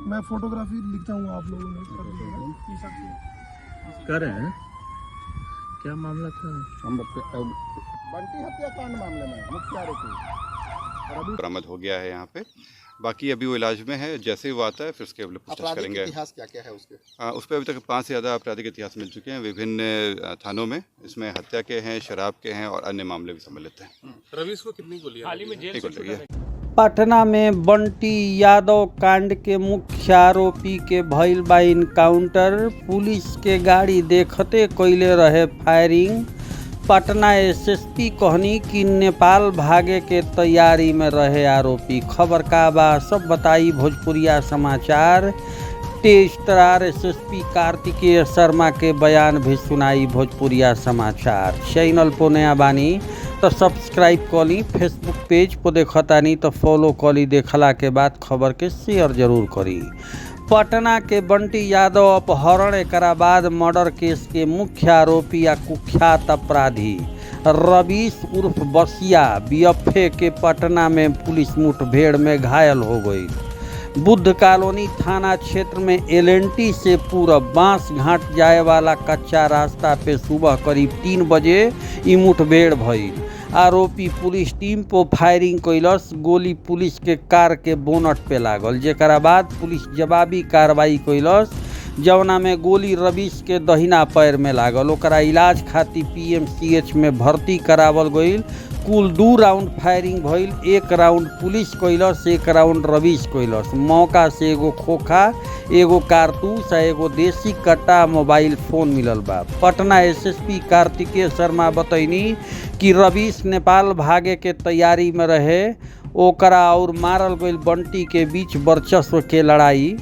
मैं फोटोग्राफी लिखता हूँ, आप लोगों ने कर रहे हैं। क्या मामला था? हम बंटी हत्याकांड मामले में मुख्य आरोपी बरामद हो गया है यहाँ पे। बाकी अभी वो इलाज में है, जैसे ही वो आता है फिर उसके पूछताछ करेंगे। इतिहास क्या क्या है उसके? उस पर अभी तक 5 से ज़्यादा आपराधिक इतिहास मिल चुके हैं विभिन्न थानों में। इसमें हत्या के हैं, शराब के हैं और अन्य मामले भी सम्मिलित हैं। रवीश को कितनी गोलियां? हाल ही में जेल से है। पटना में बंटी यादव कांड के मुख्य आरोपी के भइल बा इनकाउंटर। पुलिस के गाड़ी देखते कइले रहे फायरिंग। पटना एसएसपी कहनी कि नेपाल भागे के तैयारी में रहे आरोपी। खबर का बा सब बताई भोजपुरिया समाचार। तेजतरार एसएसपी कार्तिकेय शर्मा के बयान भी सुनाई भोजपुरिया समाचार। चैनल पर नया बानी तो सब्सक्राइब करी, फेसबुक पेज पर देखतानी तो फॉलो करी, देखला के बाद खबर के शेयर जरूर करी। पटना के बंटी यादव अपहरण एकरा बाद मर्डर केस के मुख्य आरोपी या कुख्यात अपराधी रवीश उर्फ बसिया बीएफए के पटना में पुलिस मुठभेड़ में घायल हो गई। बुद्ध कॉलोनी थाना क्षेत्र में एलएनटी से पूरब बांस घाट जाए वाला कच्चा रास्ता पे सुबह करीब 3 बजे ई मुठभेड़ भइल। आरोपी पुलिस टीम पर फायरिंग कैलस। गोली पुलिस के कार के बोनट पे लागल, जेकरा बाद पुलिस जवाबी कार्रवाई कैलस, जवना में गोली रवीश के दहिना पैर में लागल। ओकरा इलाज खातिर पीएमसीएच में भर्ती करावल गईल। कुल 2 राउंड फायरिंग भइल। 1 round police callus, 1 round Ravish callus. मौका से एगो खोखा, एगो कारतूस आ एगो देसी कट्टा मोबाइल फोन मिलल बा। पटना एसएसपी कार्तिकेय शर्मा बतैनी कि रवीश नेपाल भागे के तैयारी में रहे। ओकरा और मारल गईल बंटी के बीच वर्चस्व के लड़ाई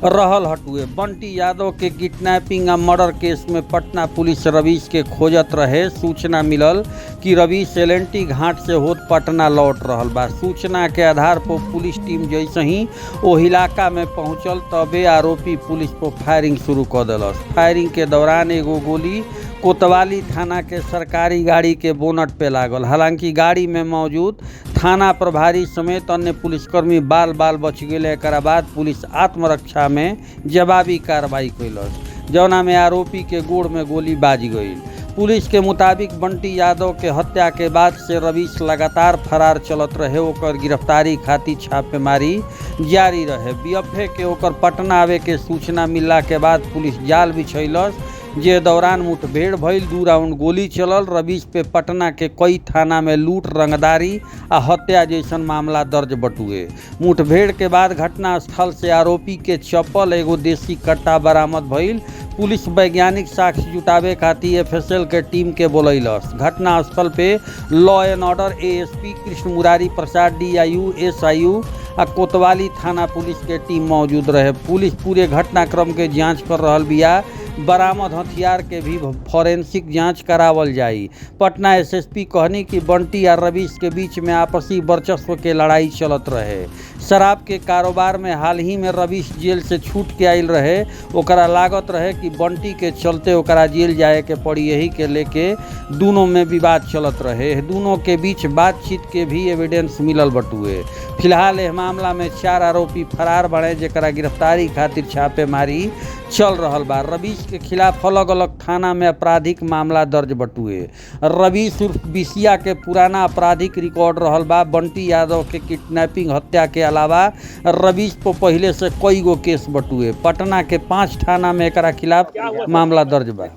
रहल हटुए। बंटी यादव के किडनैपिंग आ मर्डर केस में पटना पुलिस रवीश के खोजत रहे। सूचना मिलल कि रवीश एलएनटी घाट से होत पटना लौट रहल बा। सूचना के आधार पर पुलिस टीम जैसे ही ओ इलाका में पहुंचल तबे आरोपी पुलिस पर फायरिंग शुरू कर दिलस। फायरिंग के दौरान एगो गोली कोतवाली थाना के सरकारी गाड़ी के बोनट पे लागल। हालांकि गाड़ी में मौजूद थाना प्रभारी समेत अन्य पुलिसकर्मी बाल बाल बच गए। एकरा बाद पुलिस आत्मरक्षा में जवाबी कार्रवाई कैलस, जौना में आरोपी के गोड़ में गोली बाज गई। पुलिस के मुताबिक बंटी यादव के हत्या के बाद से रवीश लगातार फरार चलत रहे। ओकर गिरफ्तारी खातिर छापेमारी जारी रहे। बीएफए के ओकर पटना आवे के सूचना मिलला के बाद पुलिस जाल बिछैलस, जे दौरान मुठभेड़ भइल। 2 राउंड गोली चलल। रवीश पे पटना के कई थाना में लूट, रंगदारी आ हत्या जैसन मामला दर्ज बटुए। मुठभेड़ के बाद घटना स्थल से आरोपी के चप्पल, एगो देसी कट्टा बरामद भइल। पुलिस वैज्ञानिक साक्ष्य जुटावे खातिर एफएसएल के टीम के बोलैलस। घटना स्थल पे law and order ASP Krishna Murari Prasad, DIU, SIU आ कोतवाली थाना पुलिस के टीम मौजूद रहे। पुलिस पूरे घटनाक्रम के जांच कर रहल बिया। बरामद हथियार के भी फॉरेंसिक जांच करावल जाई। पटना एसएसपी कहनी कि बंटी और रवीश के बीच में आपसी वर्चस्व के लड़ाई चलत रहे। शराब के कारोबार में हाल ही में रवीश जेल से छूट के आयल रहे। ओकरा लागत रहे कि बंटी के चलते ओकरा जेल जाए के पड़ी, यही के लेके दोनों में विवाद चलत रहे। दोनों के बीच बातचीत के भी एविडेंस मिलल बटुए। फिलहाल यह मामला में 4 आरोपी फरार बने, जेकरा गिरफ्तारी खातिर छापेमारी चल रहल बा। रवीश के खिलाफ अलग अलग थाना में आपराधिक मामला दर्ज बटुए। रवीश उर्फ बिसिया के पुराना आपराधिक रिकॉर्ड रहल बा। बंटी यादव के किडनैपिंग, हत्या के अलावा रवीश पर पहले से कई गो केस बटुए। पटना के 5 थाना में एकरा खिलाफ मामला दर्ज बा।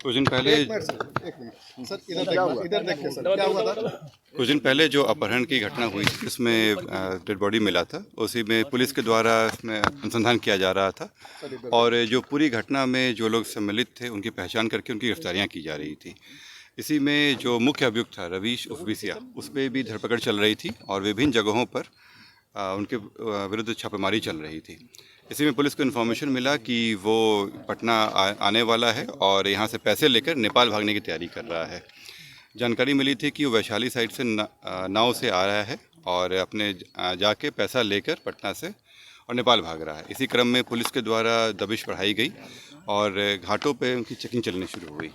कुछ दिन पहले कुछ दिन पहले जो अपहरण की घटना हुई थी, उसमें डेड बॉडी मिला था। उसी में पुलिस के द्वारा इसमें अनुसंधान किया जा रहा था और जो पूरी घटना में जो लोग सम्मिलित थे उनकी पहचान करके उनकी गिरफ्तारियां की जा रही थी। इसी में जो मुख्य अभियुक्त था रवीश उर्फ बिसिया, उस पर भी धरपकड़ चल रही थी और विभिन्न जगहों पर उनके विरुद्ध छापेमारी चल रही थी। इसी में पुलिस को इन्फॉर्मेशन मिला कि वो पटना आने वाला है और यहाँ से पैसे लेकर नेपाल भागने की तैयारी कर रहा है। जानकारी मिली थी कि वो वैशाली साइड से नाव से आ रहा है और अपने जाके पैसा लेकर पटना से और नेपाल भाग रहा है। इसी क्रम में पुलिस के द्वारा दबिश बढ़ाई गई और घाटों पे उनकी चेकिंग चलनी शुरू हुई।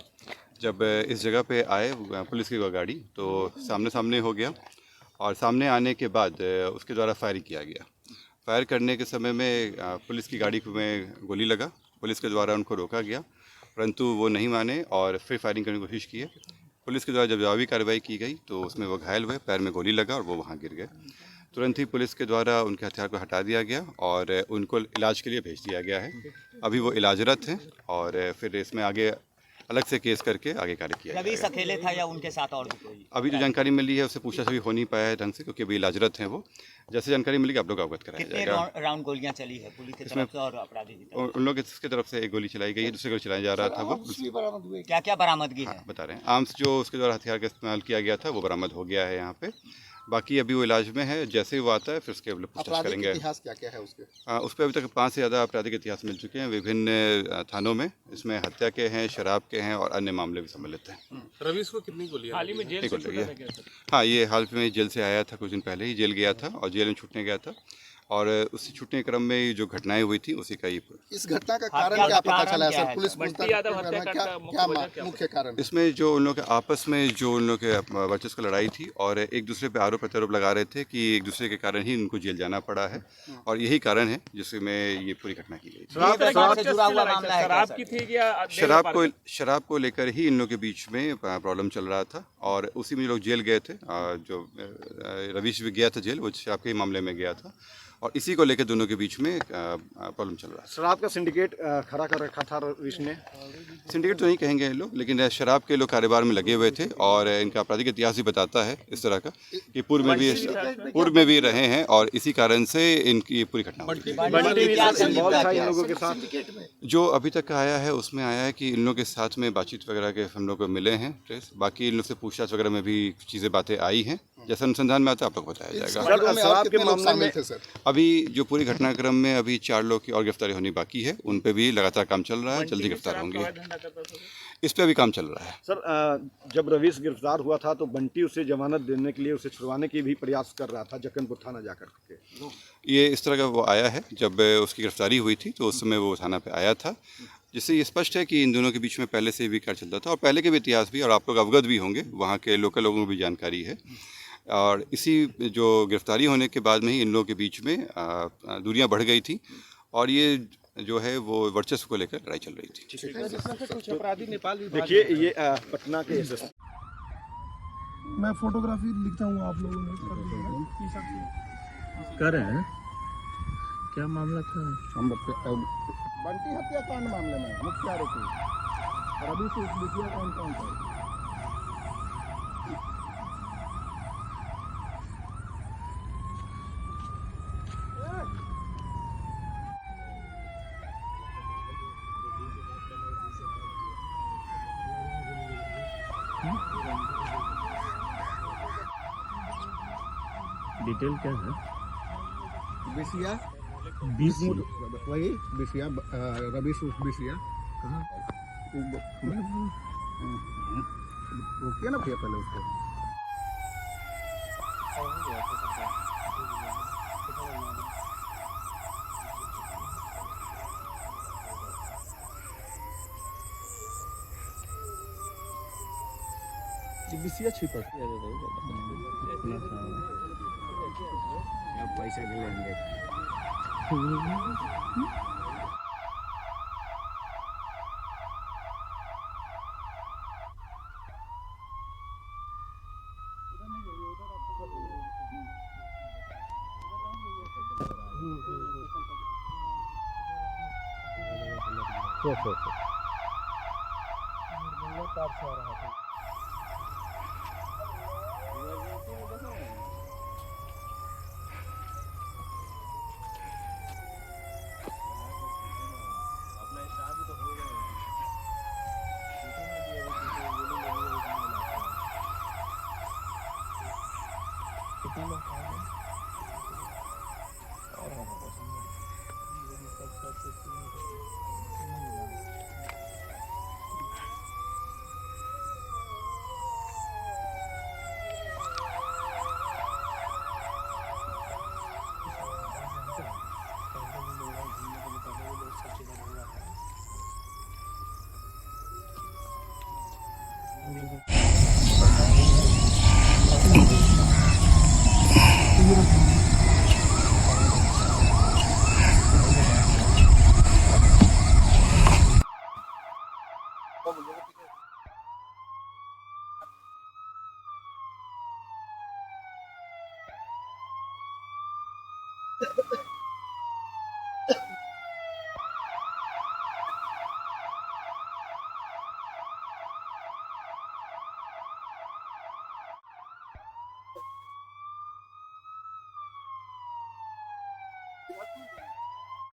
जब इस जगह पे आए पुलिस की गाड़ी तो सामने सामने हो गया और सामने आने के बाद उसके द्वारा फायरिंग किया गया। फायर करने के समय में पुलिस की गाड़ी में गोली लगा। पुलिस के द्वारा उनको रोका गया, परंतु वो नहीं माने और फिर फायरिंग करने की कोशिश की है। पुलिस के द्वारा जब जवाबी कार्रवाई की गई तो उसमें वो घायल हुए, पैर में गोली लगा और वो वहाँ गिर गए। तुरंत ही पुलिस के द्वारा उनके हथियार को हटा दिया गया और उनको इलाज के लिए भेज दिया गया है। अभी वो इलाजरत हैं और फिर इसमें आगे अलग से केस करके आगे कार्य किया रवीश जाएगा। अकेले था या उनके साथ और भी कोई? अभी जो जानकारी मिली है उससे पूछताछ अभी हो नहीं पाया है ढंग से, क्योंकि अभी इलाजरत हैं वो। जैसे जानकारी मिलेगी आप लोग अवगत कराया कितने जाएगा। राउंड गोलियां चली है पुलिस की तरफ से और अपराधी की तरफ उन लोगों की तरफ से एक गोली चलाई गई है, दूसरी गोली चलाया जा रहा था वो। से? क्या क्या बरामदगी है? बता रहे हैं आर्म्स जो उसके द्वारा हथियार का इस्तेमाल किया गया था वो बरामद हो गया है यहाँ पे। बाकी अभी वो इलाज में है, जैसे ही वो आता है फिर उसके पूछताछ आपराधिक करेंगे। इतिहास क्या क्या है उसके? उस पर अभी तक 5 से ज़्यादा आपराधिक इतिहास मिल चुके हैं विभिन्न थानों में। इसमें हत्या के हैं, शराब के हैं और अन्य मामले भी सम्मिलित हैं। रवीश को कितनी गोलियां हाल ही में जेल एक से और छूटा ये था क्या सर? हाँ, ये हाल में जेल से आया था, कुछ दिन पहले ही जेल गया था और जेल में छूटने गया था और उसी छूटने के क्रम में जो घटनाएं हुई थी उसी का ये इस घटना का हत्या कारण का क्या पता कारण चला क्या सर? है? पुलिस बंटी पूछताछ यादव करना हत्याकांड क्या का मुख्य क्या वजह क्या मुख्य कारण? इसमें जो उन लोगों के आपस में जो उन लोगों के वर्चस्व की लड़ाई थी और एक दूसरे पे आरोप प्रत्यारोप लगा रहे थे कि एक दूसरे के कारण ही उनको जेल जाना पड़ा है और यही कारण है जिसमें ये पूरी घटना की गई थी। शराब से जुड़ा हुआ मामला है क्या शराब सर? की थी या शराब को लेकर ही इन लोगों के बीच में प्रॉब्लम चल रहा था और उसी में जो लोग जेल गए थे, जो रवीश भी गया था जेल, वो शराब के मामले में गया था और इसी को लेकर दोनों के बीच में प्रॉब्लम चल रहा है। शराब का सिंडिकेट खड़ा कर रखा था रवीश ने। सिंडिकेट तो नहीं कहेंगे लोग, लेकिन शराब के लोग कारोबार में लगे हुए थे और इनका आपराधिक इतिहास भी बताता है इस तरह का कि पूर्व में भी रहे हैं और इसी कारण से इनकी पूरी घटना हुई। इन लोगों के साथ जो अभी तक आया है उसमें आया है कि इन लोगों के साथ में बातचीत वगैरह के हम लोग को मिले हैं ट्रेस। बाकी इन लोग से पूछताछ वगैरह में भी चीज़ें बातें आई हैं, जैसा अनुसंधान में आता है आप लोग बताया जाएगा। शराब के मामले में थे सर? अभी जो पूरी घटनाक्रम में अभी 4 लोग की और गिरफ्तारी होनी बाकी है, उन पे भी लगातार काम चल रहा है, जल्दी गिरफ्तार होंगे। इस पे भी काम चल रहा है। सर, जब रवीश गिरफ्तार हुआ था तो बंटी उसे जमानत देने के लिए, उसे छुड़वाने की भी प्रयास कर रहा था जक्कनपुर थाना जाकर के। ये इस तरह का वो आया है, जब उसकी गिरफ्तारी हुई थी तो उस समय वो थाना पे आया था, जिससे ये स्पष्ट है कि इन दोनों के बीच में पहले से भी कार्य चलता था और पहले के भी इतिहास भी, और आप लोग अवगत भी होंगे, वहाँ के लोकल लोगों को भी जानकारी है। और इसी जो गिरफ्तारी होने के बाद में ही इन लोगों के बीच में दूरियां बढ़ गई थी और ये जो है वो वर्चस्व को लेकर लड़ाई चल रही थी। देखिए, ये पटना के SSP मैं फोटोग्राफी लिखता हूँ, आप लोगों ने कर दिया। कर रहे हैं क्या मामला था? बंटी हत्याकांड मामले में मुख्य आरोपी रवीश बिसिया कौन था? डिटेल क्या है? बिसिया बीसी वही बिसिया रवीश बिसिया वो क्या ना भैया पहले उसको बिसिया छिपा पैसा भी लेंगे। कितने लोग